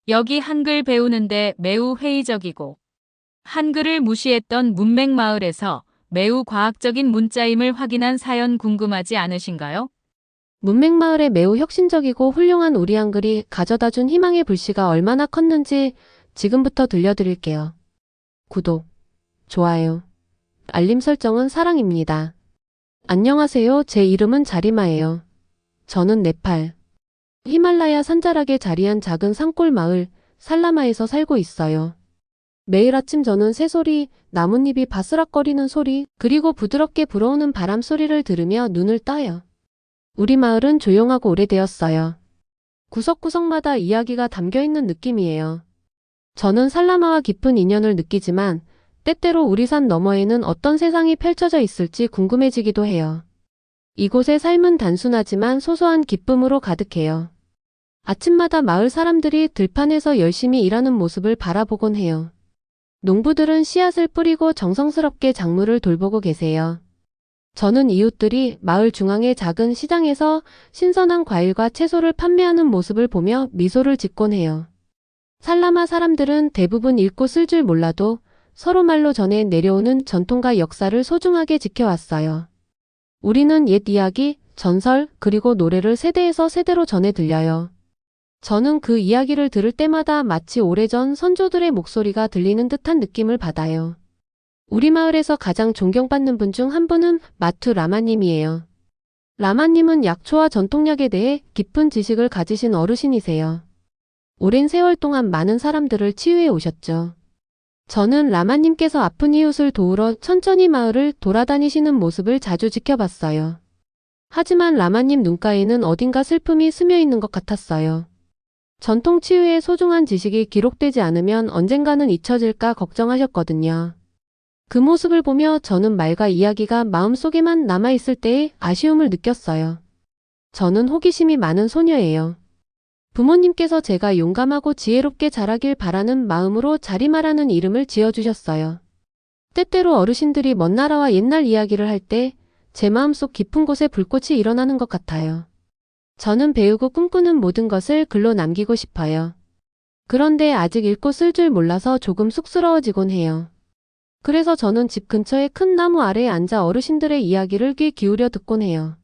여기 한글 배우는데 매우 회의적이고 한글을 무시했던 문맹마을에서 매우 과학적인 문자임을 확인한 사연 궁금하지 않으신가요? 문맹마을에 매우 혁신적이고 훌륭한 우리 한글이 가져다준 희망의 불씨가 얼마나 컸는지 지금부터 들려드릴게요. 구독, 좋아요, 알림 설정은 사랑입니다. 안녕하세요. 제 이름은 자리마예요. 저는 네팔, 히말라야 산자락에 자리한 작은 산골 마을 살라마에서 살고 있어요. 매일 아침 저는 새소리, 나뭇잎이 바스락거리는 소리, 그리고 부드럽게 불어오는 바람 소리를 들으며 눈을 떠요. 우리 마을은 조용하고 오래되었어요. 구석구석마다 이야기가 담겨있는 느낌이에요. 저는 살라마와 깊은 인연을 느끼지만 때때로 우리 산 너머에는 어떤 세상이 펼쳐져 있을지 궁금해지기도 해요. 이곳의 삶은 단순하지만 소소한 기쁨으로 가득해요. 아침마다 마을 사람들이 들판에서 열심히 일하는 모습을 바라보곤 해요. 농부들은 씨앗을 뿌리고 정성스럽게 작물을 돌보고 계세요. 저는 이웃들이 마을 중앙의 작은 시장에서 신선한 과일과 채소를 판매하는 모습을 보며 미소를 짓곤 해요. 살라마 사람들은 대부분 읽고 쓸 줄 몰라도 서로 말로 전해 내려오는 전통과 역사를 소중하게 지켜왔어요. 우리는 옛 이야기, 전설, 그리고 노래를 세대에서 세대로 전해 들려요. 저는 그 이야기를 들을 때마다 마치 오래전 선조들의 목소리가 들리는 듯한 느낌을 받아요. 우리 마을에서 가장 존경받는 분 중 한 분은 마투 라마님이에요. 라마님은 약초와 전통약에 대해 깊은 지식을 가지신 어르신이세요. 오랜 세월 동안 많은 사람들을 치유해 오셨죠. 저는 라마님께서 아픈 이웃을 도우러 천천히 마을을 돌아다니시는 모습을 자주 지켜봤어요. 하지만 라마님 눈가에는 어딘가 슬픔이 스며 있는 것 같았어요. 전통 치유의 소중한 지식이 기록되지 않으면 언젠가는 잊혀질까 걱정하셨거든요. 그 모습을 보며 저는 말과 이야기가 마음속에만 남아있을 때의 아쉬움을 느꼈어요. 저는 호기심이 많은 소녀예요. 부모님께서 제가 용감하고 지혜롭게 자라길 바라는 마음으로 자리마라는 이름을 지어주셨어요. 때때로 어르신들이 먼 나라와 옛날 이야기를 할 때 제 마음속 깊은 곳에 불꽃이 일어나는 것 같아요. 저는 배우고 꿈꾸는 모든 것을 글로 남기고 싶어요. 그런데 아직 읽고 쓸 줄 몰라서 조금 쑥스러워지곤 해요. 그래서 저는 집 근처의 큰 나무 아래에 앉아 어르신들의 이야기를 귀 기울여 듣곤 해요.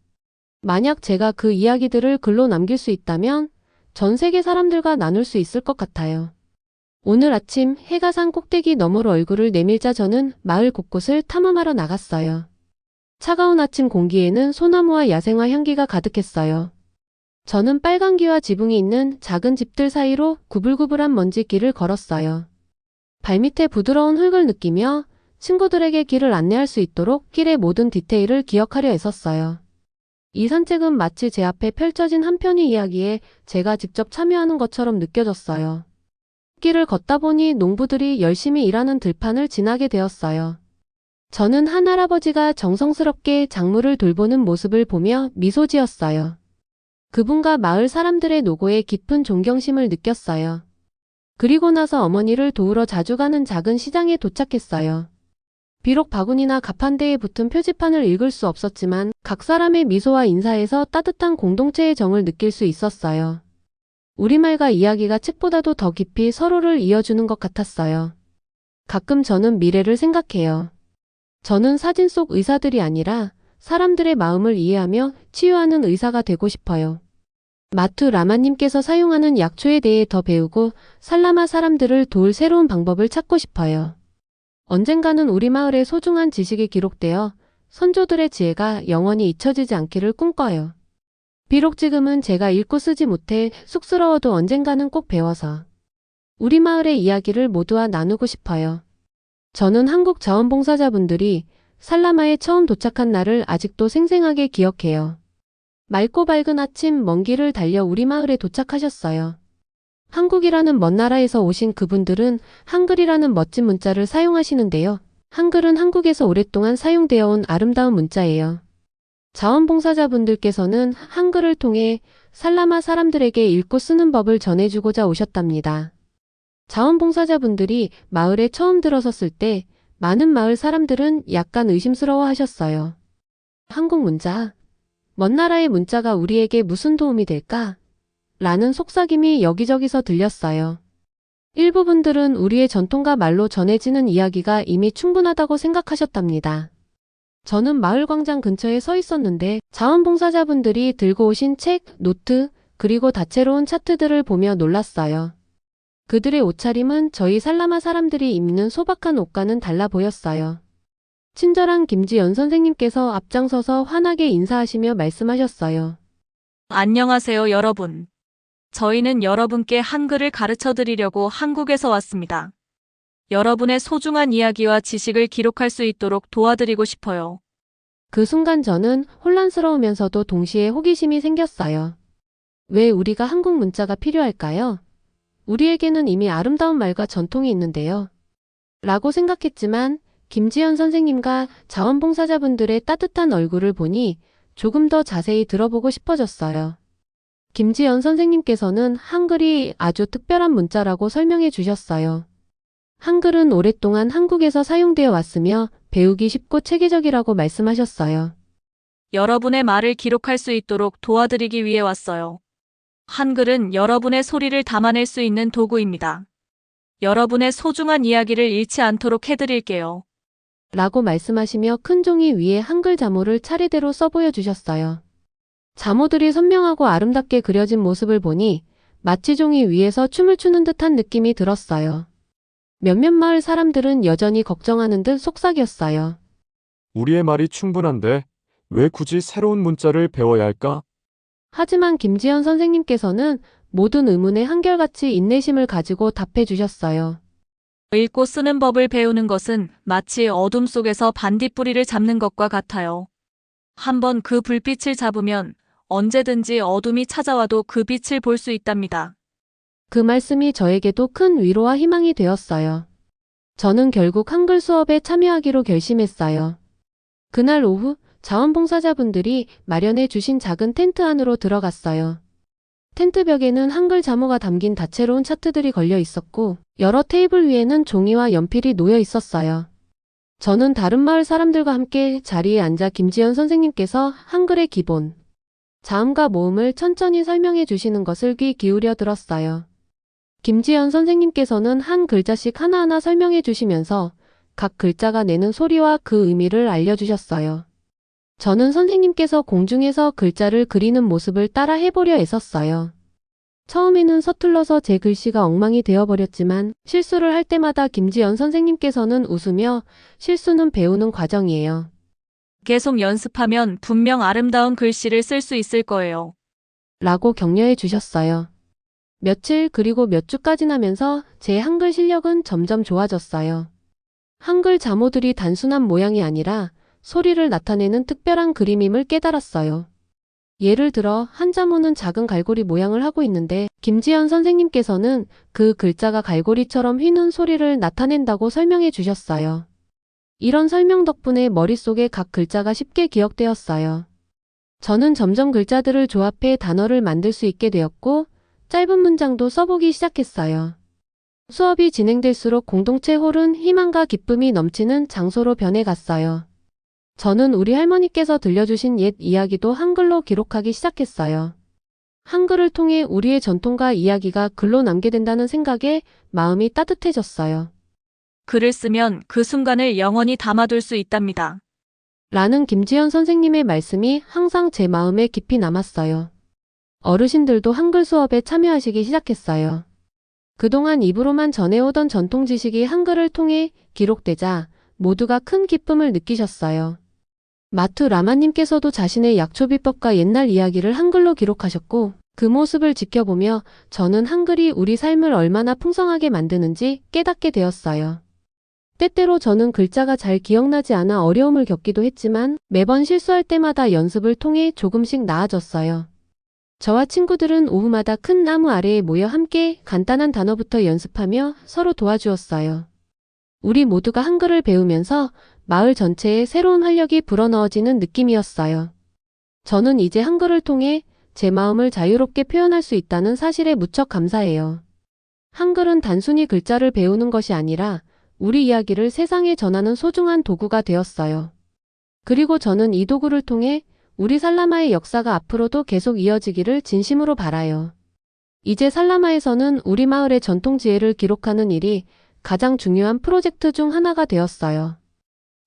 만약 제가 그 이야기들을 글로 남길 수 있다면 전 세계 사람들과 나눌 수 있을 것 같아요. 오늘 아침 해가 산 꼭대기 너머로 얼굴을 내밀자 저는 마을 곳곳을 탐험하러 나갔어요. 차가운 아침 공기에는 소나무와 야생화 향기가 가득했어요. 저는 빨강기와 지붕이 있는 작은 집들 사이로 구불구불한 먼지길을 걸었어요. 발밑에 부드러운 흙을 느끼며 친구들에게 길을 안내할 수 있도록 길의 모든 디테일을 기억하려 애썼어요. 이 산책은 마치 제 앞에 펼쳐진 한 편의 이야기에 제가 직접 참여하는 것처럼 느껴졌어요. 길을 걷다 보니 농부들이 열심히 일하는 들판을 지나게 되었어요. 저는 한 할아버지가 정성스럽게 작물을 돌보는 모습을 보며 미소 지었어요. 그분과 마을 사람들의 노고에 깊은 존경심을 느꼈어요. 그리고 나서 어머니를 도우러 자주 가는 작은 시장에 도착했어요. 비록 바구니나 가판대에 붙은 표지판을 읽을 수 없었지만 각 사람의 미소와 인사에서 따뜻한 공동체의 정을 느낄 수 있었어요. 우리말과 이야기가 책보다도 더 깊이 서로를 이어주는 것 같았어요. 가끔 저는 미래를 생각해요. 저는 사진 속 의사들이 아니라 사람들의 마음을 이해하며 치유하는 의사가 되고 싶어요. 마투 라마님께서 사용하는 약초에 대해 더 배우고 살라마 사람들을 도울 새로운 방법을 찾고 싶어요. 언젠가는 우리 마을의 소중한 지식이 기록되어 선조들의 지혜가 영원히 잊혀지지 않기를 꿈꿔요. 비록 지금은 제가 읽고 쓰지 못해 쑥스러워도 언젠가는 꼭 배워서 우리 마을의 이야기를 모두와 나누고 싶어요. 저는 한국 자원봉사자분들이 살라마에 처음 도착한 날을 아직도 생생하게 기억해요. 맑고 밝은 아침 먼 길을 달려 우리 마을에 도착하셨어요. 한국이라는 먼 나라에서 오신 그분들은 한글이라는 멋진 문자를 사용하시는데요. 한글은 한국에서 오랫동안 사용되어 온 아름다운 문자예요. 자원봉사자분들께서는 한글을 통해 살라마 사람들에게 읽고 쓰는 법을 전해주고자 오셨답니다. 자원봉사자분들이 마을에 처음 들어섰을 때 많은 마을 사람들은 약간 의심스러워 하셨어요. 한국 문자? 먼 나라의 문자가 우리에게 무슨 도움이 될까? 라는 속삭임이 여기저기서 들렸어요. 일부 분들은 우리의 전통과 말로 전해지는 이야기가 이미 충분하다고 생각하셨답니다. 저는 마을 광장 근처에 서 있었는데 자원봉사자분들이 들고 오신 책, 노트, 그리고 다채로운 차트들을 보며 놀랐어요. 그들의 옷차림은 저희 살라마 사람들이 입는 소박한 옷과는 달라 보였어요. 친절한 김지연 선생님께서 앞장서서 환하게 인사하시며 말씀하셨어요. 안녕하세요, 여러분. 저희는 여러분께 한글을 가르쳐 드리려고 한국에서 왔습니다. 여러분의 소중한 이야기와 지식을 기록할 수 있도록 도와드리고 싶어요. 그 순간 저는 혼란스러우면서도 동시에 호기심이 생겼어요. 왜 우리가 한국 문자가 필요할까요? 우리에게는 이미 아름다운 말과 전통이 있는데요. 라고 생각했지만 김지연 선생님과 자원봉사자분들의 따뜻한 얼굴을 보니 조금 더 자세히 들어보고 싶어졌어요. 김지연 선생님께서는 한글이 아주 특별한 문자라고 설명해 주셨어요. 한글은 오랫동안 한국에서 사용되어 왔으며 배우기 쉽고 체계적이라고 말씀하셨어요. 여러분의 말을 기록할 수 있도록 도와드리기 위해 왔어요. 한글은 여러분의 소리를 담아낼 수 있는 도구입니다. 여러분의 소중한 이야기를 잃지 않도록 해드릴게요. 라고 말씀하시며 큰 종이 위에 한글 자모를 차례대로 써보여 주셨어요. 자모들이 선명하고 아름답게 그려진 모습을 보니 마치 종이 위에서 춤을 추는 듯한 느낌이 들었어요. 몇몇 마을 사람들은 여전히 걱정하는 듯 속삭였어요. 우리의 말이 충분한데 왜 굳이 새로운 문자를 배워야 할까? 하지만 김지연 선생님께서는 모든 의문에 한결같이 인내심을 가지고 답해 주셨어요. 읽고 쓰는 법을 배우는 것은 마치 어둠 속에서 반딧불이를 잡는 것과 같아요. 한번 그 불빛을 잡으면 언제든지 어둠이 찾아와도 그 빛을 볼 수 있답니다. 그 말씀이 저에게도 큰 위로와 희망이 되었어요. 저는 결국 한글 수업에 참여하기로 결심했어요. 그날 오후 자원봉사자분들이 마련해 주신 작은 텐트 안으로 들어갔어요. 텐트 벽에는 한글 자모가 담긴 다채로운 차트들이 걸려 있었고 여러 테이블 위에는 종이와 연필이 놓여 있었어요. 저는 다른 마을 사람들과 함께 자리에 앉아 김지연 선생님께서 한글의 기본, 자음과 모음을 천천히 설명해 주시는 것을 귀 기울여 들었어요. 김지연 선생님께서는 한 글자씩 하나하나 설명해 주시면서 각 글자가 내는 소리와 그 의미를 알려주셨어요. 저는 선생님께서 공중에서 글자를 그리는 모습을 따라 해보려 애썼어요. 처음에는 서툴러서 제 글씨가 엉망이 되어버렸지만 실수를 할 때마다 김지연 선생님께서는 웃으며 실수는 배우는 과정이에요. 계속 연습하면 분명 아름다운 글씨를 쓸 수 있을 거예요. 라고 격려해 주셨어요. 며칠 그리고 몇 주가 지나면서 제 한글 실력은 점점 좋아졌어요. 한글 자모들이 단순한 모양이 아니라 소리를 나타내는 특별한 그림임을 깨달았어요. 예를 들어 한 자모는 작은 갈고리 모양을 하고 있는데 김지연 선생님께서는 그 글자가 갈고리처럼 휘는 소리를 나타낸다고 설명해 주셨어요. 이런 설명 덕분에 머릿속에 각 글자가 쉽게 기억되었어요. 저는 점점 글자들을 조합해 단어를 만들 수 있게 되었고 짧은 문장도 써보기 시작했어요. 수업이 진행될수록 공동체 홀은 희망과 기쁨이 넘치는 장소로 변해갔어요. 저는 우리 할머니께서 들려주신 옛 이야기도 한글로 기록하기 시작했어요. 한글을 통해 우리의 전통과 이야기가 글로 남게 된다는 생각에 마음이 따뜻해졌어요. 글을 쓰면 그 순간을 영원히 담아둘 수 있답니다. 라는 김지연 선생님의 말씀이 항상 제 마음에 깊이 남았어요. 어르신들도 한글 수업에 참여하시기 시작했어요. 그동안 입으로만 전해오던 전통 지식이 한글을 통해 기록되자 모두가 큰 기쁨을 느끼셨어요. 마투 라마님께서도 자신의 약초 비법과 옛날 이야기를 한글로 기록하셨고 그 모습을 지켜보며 저는 한글이 우리 삶을 얼마나 풍성하게 만드는지 깨닫게 되었어요. 때때로 저는 글자가 잘 기억나지 않아 어려움을 겪기도 했지만 매번 실수할 때마다 연습을 통해 조금씩 나아졌어요. 저와 친구들은 오후마다 큰 나무 아래에 모여 함께 간단한 단어부터 연습하며 서로 도와주었어요. 우리 모두가 한글을 배우면서 마을 전체에 새로운 활력이 불어넣어지는 느낌이었어요. 저는 이제 한글을 통해 제 마음을 자유롭게 표현할 수 있다는 사실에 무척 감사해요. 한글은 단순히 글자를 배우는 것이 아니라 우리 이야기를 세상에 전하는 소중한 도구가 되었어요. 그리고 저는 이 도구를 통해 우리 살라마의 역사가 앞으로도 계속 이어지기를 진심으로 바라요. 이제 살라마에서는 우리 마을의 전통 지혜를 기록하는 일이 가장 중요한 프로젝트 중 하나가 되었어요.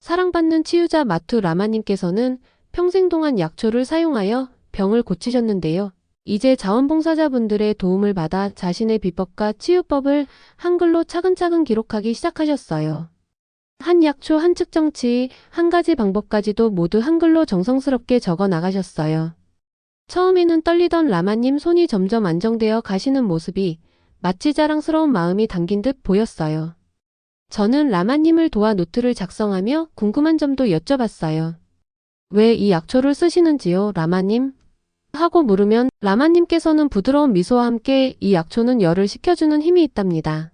사랑받는 치유자 마투 라마님께서는 평생 동안 약초를 사용하여 병을 고치셨는데요. 이제 자원봉사자분들의 도움을 받아 자신의 비법과 치유법을 한글로 차근차근 기록하기 시작하셨어요. 한 약초, 한 측정치, 한 가지 방법까지도 모두 한글로 정성스럽게 적어 나가셨어요. 처음에는 떨리던 라마님 손이 점점 안정되어 가시는 모습이 마치 자랑스러운 마음이 담긴 듯 보였어요. 저는 라마님을 도와 노트를 작성하며 궁금한 점도 여쭤봤어요. 왜 이 약초를 쓰시는지요, 라마님? 하고 물으면 라마님께서는 부드러운 미소와 함께 이 약초는 열을 식혀주는 힘이 있답니다.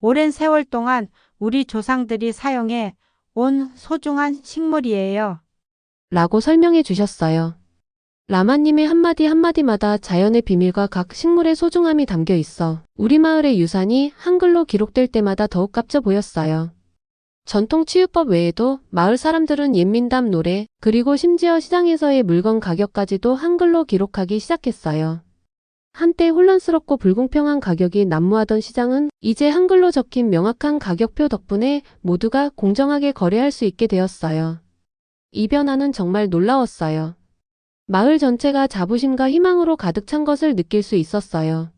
오랜 세월 동안 우리 조상들이 사용해 온 소중한 식물이에요. 라고 설명해 주셨어요. 라마님의 한마디 한마디마다 자연의 비밀과 각 식물의 소중함이 담겨 있어 우리 마을의 유산이 한글로 기록될 때마다 더욱 값져 보였어요. 전통 치유법 외에도 마을 사람들은 옛민담 노래, 그리고 심지어 시장에서의 물건 가격까지도 한글로 기록하기 시작했어요. 한때 혼란스럽고 불공평한 가격이 난무하던 시장은 이제 한글로 적힌 명확한 가격표 덕분에 모두가 공정하게 거래할 수 있게 되었어요. 이 변화는 정말 놀라웠어요. 마을 전체가 자부심과 희망으로 가득 찬 것을 느낄 수 있었어요.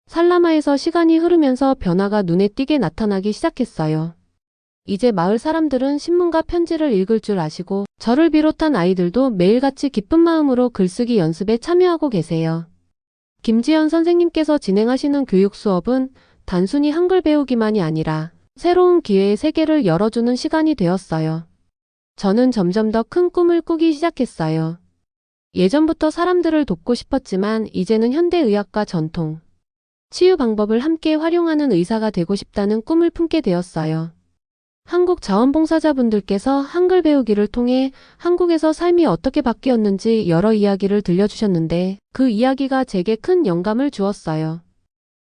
살라마에서 시간이 흐르면서 변화가 눈에 띄게 나타나기 시작했어요. 이제 마을 사람들은 신문과 편지를 읽을 줄 아시고 저를 비롯한 아이들도 매일같이 기쁜 마음으로 글쓰기 연습에 참여하고 계세요. 김지연 선생님께서 진행하시는 교육 수업은 단순히 한글 배우기만이 아니라 새로운 기회의 세계를 열어주는 시간이 되었어요. 저는 점점 더 큰 꿈을 꾸기 시작했어요. 예전부터 사람들을 돕고 싶었지만 이제는 현대의학과 전통, 치유 방법을 함께 활용하는 의사가 되고 싶다는 꿈을 품게 되었어요. 한국 자원봉사자분들께서 한글 배우기를 통해 한국에서 삶이 어떻게 바뀌었는지 여러 이야기를 들려주셨는데 그 이야기가 제게 큰 영감을 주었어요.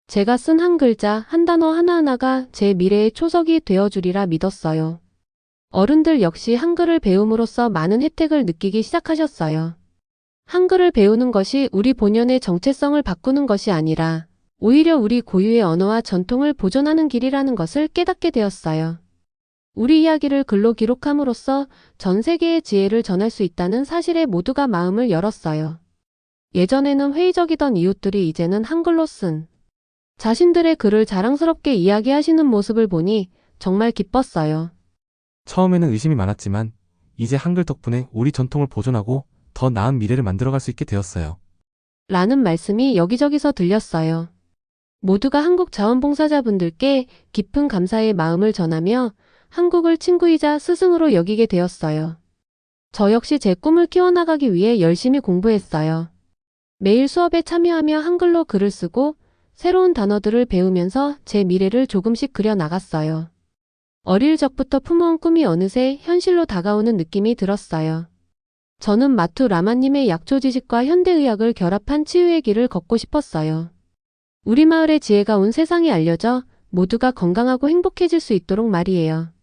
제가 쓴 한 글자, 한 단어 하나하나가 제 미래의 초석이 되어주리라 믿었어요. 어른들 역시 한글을 배움으로써 많은 혜택을 느끼기 시작하셨어요. 한글을 배우는 것이 우리 본연의 정체성을 바꾸는 것이 아니라 오히려 우리 고유의 언어와 전통을 보존하는 길이라는 것을 깨닫게 되었어요. 우리 이야기를 글로 기록함으로써 전 세계의 지혜를 전할 수 있다는 사실에 모두가 마음을 열었어요. 예전에는 회의적이던 이웃들이 이제는 한글로 쓴 자신들의 글을 자랑스럽게 이야기하시는 모습을 보니 정말 기뻤어요. 처음에는 의심이 많았지만 이제 한글 덕분에 우리 전통을 보존하고 더 나은 미래를 만들어갈 수 있게 되었어요. 라는 말씀이 여기저기서 들렸어요. 모두가 한국 자원봉사자분들께 깊은 감사의 마음을 전하며 한국을 친구이자 스승으로 여기게 되었어요. 저 역시 제 꿈을 키워나가기 위해 열심히 공부했어요. 매일 수업에 참여하며 한글로 글을 쓰고 새로운 단어들을 배우면서 제 미래를 조금씩 그려나갔어요. 어릴 적부터 품어온 꿈이 어느새 현실로 다가오는 느낌이 들었어요. 저는 마투 라마님의 약초 지식과 현대의학을 결합한 치유의 길을 걷고 싶었어요. 우리 마을의 지혜가 온 세상에 알려져 모두가 건강하고 행복해질 수 있도록 말이에요.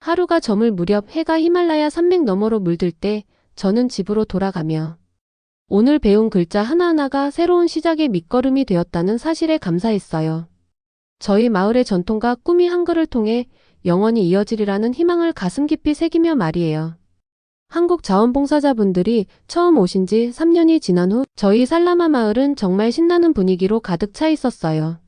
하루가 저물 무렵 해가 히말라야 산맥 너머로 물들 때 저는 집으로 돌아가며 오늘 배운 글자 하나하나가 새로운 시작의 밑거름이 되었다는 사실에 감사했어요. 저희 마을의 전통과 꿈이 한글을 통해 영원히 이어지리라는 희망을 가슴 깊이 새기며 말이에요. 한국 자원봉사자분들이 처음 오신 지 3년이 지난 후 저희 살라마 마을은 정말 신나는 분위기로 가득 차 있었어요.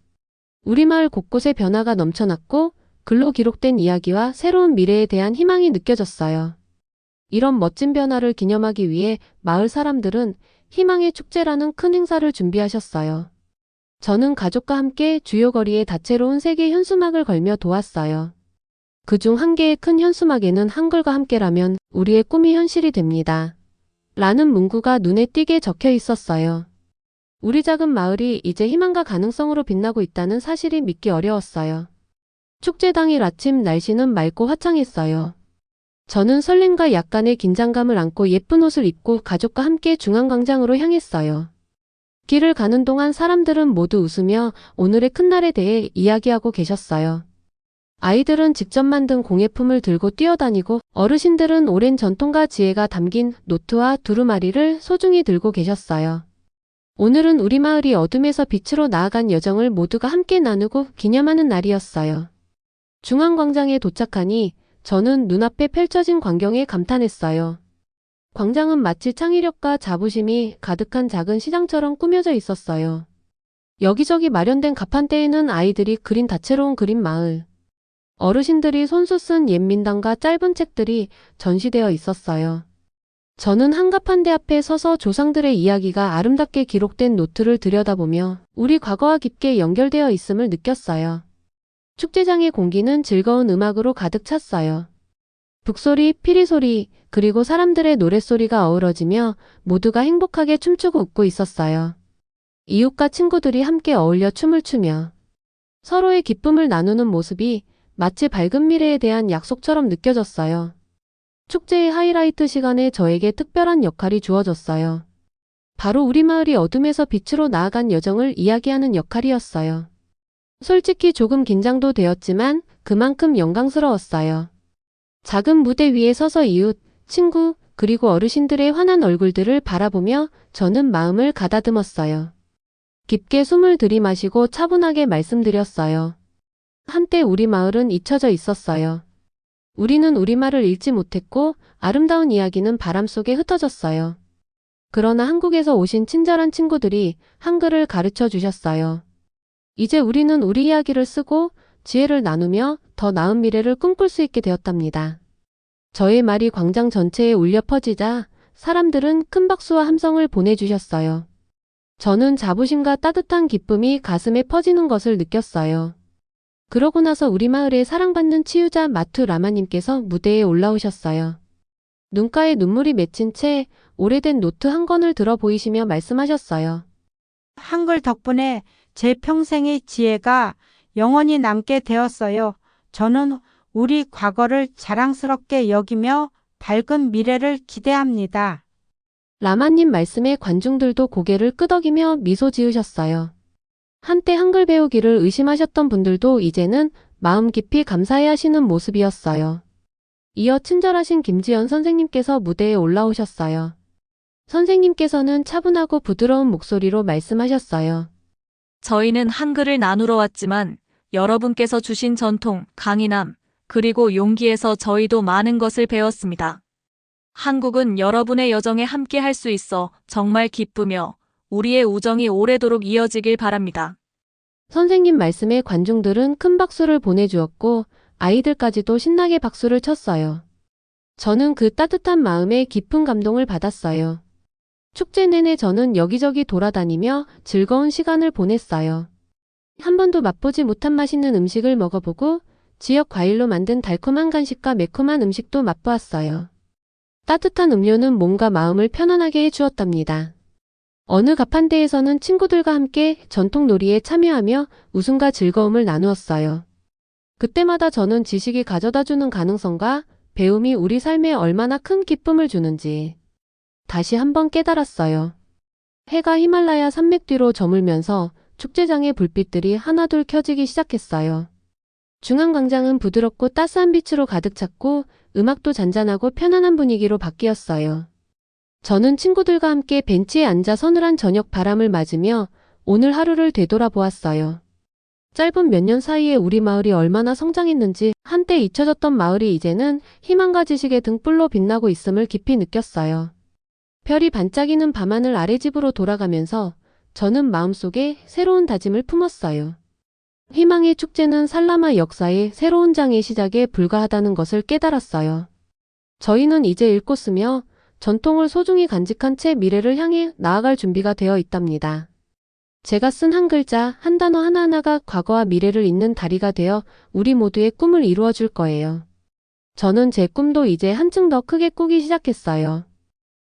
우리 마을 곳곳에 변화가 넘쳐났고 글로 기록된 이야기와 새로운 미래에 대한 희망이 느껴졌어요. 이런 멋진 변화를 기념하기 위해 마을 사람들은 희망의 축제라는 큰 행사를 준비하셨어요. 저는 가족과 함께 주요 거리에 다채로운 세계 현수막을 걸며 도왔어요. 그중 한 개의 큰 현수막에는 한글과 함께라면 우리의 꿈이 현실이 됩니다. 라는 문구가 눈에 띄게 적혀 있었어요. 우리 작은 마을이 이제 희망과 가능성으로 빛나고 있다는 사실이 믿기 어려웠어요. 축제 당일 아침 날씨는 맑고 화창했어요. 저는 설렘과 약간의 긴장감을 안고 예쁜 옷을 입고 가족과 함께 중앙광장으로 향했어요. 길을 가는 동안 사람들은 모두 웃으며 오늘의 큰 날에 대해 이야기하고 계셨어요. 아이들은 직접 만든 공예품을 들고 뛰어다니고 어르신들은 오랜 전통과 지혜가 담긴 노트와 두루마리를 소중히 들고 계셨어요. 오늘은 우리 마을이 어둠에서 빛으로 나아간 여정을 모두가 함께 나누고 기념하는 날이었어요. 중앙광장에 도착하니 저는 눈앞에 펼쳐진 광경에 감탄했어요. 광장은 마치 창의력과 자부심이 가득한 작은 시장처럼 꾸며져 있었어요. 여기저기 마련된 가판대에는 아이들이 그린 다채로운 그림 마을, 어르신들이 손수 쓴 옛 민담과 짧은 책들이 전시되어 있었어요. 저는 한가판대 앞에 서서 조상들의 이야기가 아름답게 기록된 노트를 들여다보며 우리 과거와 깊게 연결되어 있음을 느꼈어요. 축제장의 공기는 즐거운 음악으로 가득 찼어요. 북소리, 피리소리, 그리고 사람들의 노랫소리가 어우러지며 모두가 행복하게 춤추고 웃고 있었어요. 이웃과 친구들이 함께 어울려 춤을 추며 서로의 기쁨을 나누는 모습이 마치 밝은 미래에 대한 약속처럼 느껴졌어요. 축제의 하이라이트 시간에 저에게 특별한 역할이 주어졌어요. 바로 우리 마을이 어둠에서 빛으로 나아간 여정을 이야기하는 역할이었어요. 솔직히 조금 긴장도 되었지만 그만큼 영광스러웠어요. 작은 무대 위에 서서 이웃, 친구, 그리고 어르신들의 환한 얼굴들을 바라보며 저는 마음을 가다듬었어요. 깊게 숨을 들이마시고 차분하게 말씀드렸어요. 한때 우리 마을은 잊혀져 있었어요. 우리는 우리말을 읽지 못했고 아름다운 이야기는 바람 속에 흩어졌어요. 그러나 한국에서 오신 친절한 친구들이 한글을 가르쳐 주셨어요. 이제 우리는 우리 이야기를 쓰고 지혜를 나누며 더 나은 미래를 꿈꿀 수 있게 되었답니다. 저의 말이 광장 전체에 울려 퍼지자 사람들은 큰 박수와 함성을 보내주셨어요. 저는 자부심과 따뜻한 기쁨이 가슴에 퍼지는 것을 느꼈어요. 그러고 나서 우리 마을의 사랑받는 치유자 마투 라마님께서 무대에 올라오셨어요. 눈가에 눈물이 맺힌 채 오래된 노트 한 권을 들어 보이시며 말씀하셨어요. 한글 덕분에 제 평생의 지혜가 영원히 남게 되었어요. 저는 우리 과거를 자랑스럽게 여기며 밝은 미래를 기대합니다. 라마님 말씀에 관중들도 고개를 끄덕이며 미소 지으셨어요. 한때 한글 배우기를 의심하셨던 분들도 이제는 마음 깊이 감사해 하시는 모습이었어요. 이어 친절하신 김지연 선생님께서 무대에 올라오셨어요. 선생님께서는 차분하고 부드러운 목소리로 말씀하셨어요. 저희는 한글을 나누러 왔지만 여러분께서 주신 전통, 강인함, 그리고 용기에서 저희도 많은 것을 배웠습니다. 한국은 여러분의 여정에 함께 할 수 있어 정말 기쁘며 우리의 우정이 오래도록 이어지길 바랍니다. 선생님 말씀에 관중들은 큰 박수를 보내주었고 아이들까지도 신나게 박수를 쳤어요. 저는 그 따뜻한 마음에 깊은 감동을 받았어요. 축제 내내 저는 여기저기 돌아다니며 즐거운 시간을 보냈어요. 한 번도 맛보지 못한 맛있는 음식을 먹어보고 지역 과일로 만든 달콤한 간식과 매콤한 음식도 맛보았어요. 따뜻한 음료는 몸과 마음을 편안하게 해주었답니다. 어느 가판대에서는 친구들과 함께 전통 놀이에 참여하며 웃음과 즐거움을 나누었어요. 그때마다 저는 지식이 가져다주는 가능성과 배움이 우리 삶에 얼마나 큰 기쁨을 주는지 다시 한번 깨달았어요. 해가 히말라야 산맥 뒤로 저물면서 축제장의 불빛들이 하나둘 켜지기 시작했어요. 중앙광장은 부드럽고 따스한 빛으로 가득 찼고 음악도 잔잔하고 편안한 분위기로 바뀌었어요. 저는 친구들과 함께 벤치에 앉아 서늘한 저녁 바람을 맞으며 오늘 하루를 되돌아보았어요. 짧은 몇 년 사이에 우리 마을이 얼마나 성장했는지, 한때 잊혀졌던 마을이 이제는 희망과 지식의 등불로 빛나고 있음을 깊이 느꼈어요. 별이 반짝이는 밤하늘 아래 집으로 돌아가면서 저는 마음속에 새로운 다짐을 품었어요. 희망의 축제는 살라마 역사의 새로운 장의 시작에 불과하다는 것을 깨달았어요. 저희는 이제 읽고 쓰며 전통을 소중히 간직한 채 미래를 향해 나아갈 준비가 되어 있답니다. 제가 쓴 한 글자, 한 단어 하나하나가 과거와 미래를 잇는 다리가 되어 우리 모두의 꿈을 이루어 줄 거예요. 저는 제 꿈도 이제 한층 더 크게 꾸기 시작했어요.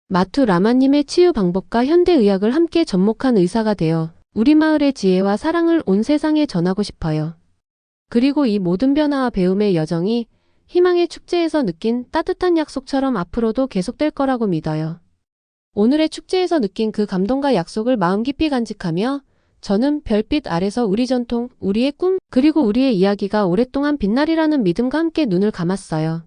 마투 라마님의 치유 방법과 현대의학을 함께 접목한 의사가 되어 우리 마을의 지혜와 사랑을 온 세상에 전하고 싶어요. 그리고 이 모든 변화와 배움의 여정이 희망의 축제에서 느낀 따뜻한 약속처럼 앞으로도 계속될 거라고 믿어요. 오늘의 축제에서 느낀 그 감동과 약속을 마음 깊이 간직하며 저는 별빛 아래서 우리 전통, 우리의 꿈, 그리고 우리의 이야기가 오랫동안 빛나리라는 믿음과 함께 눈을 감았어요.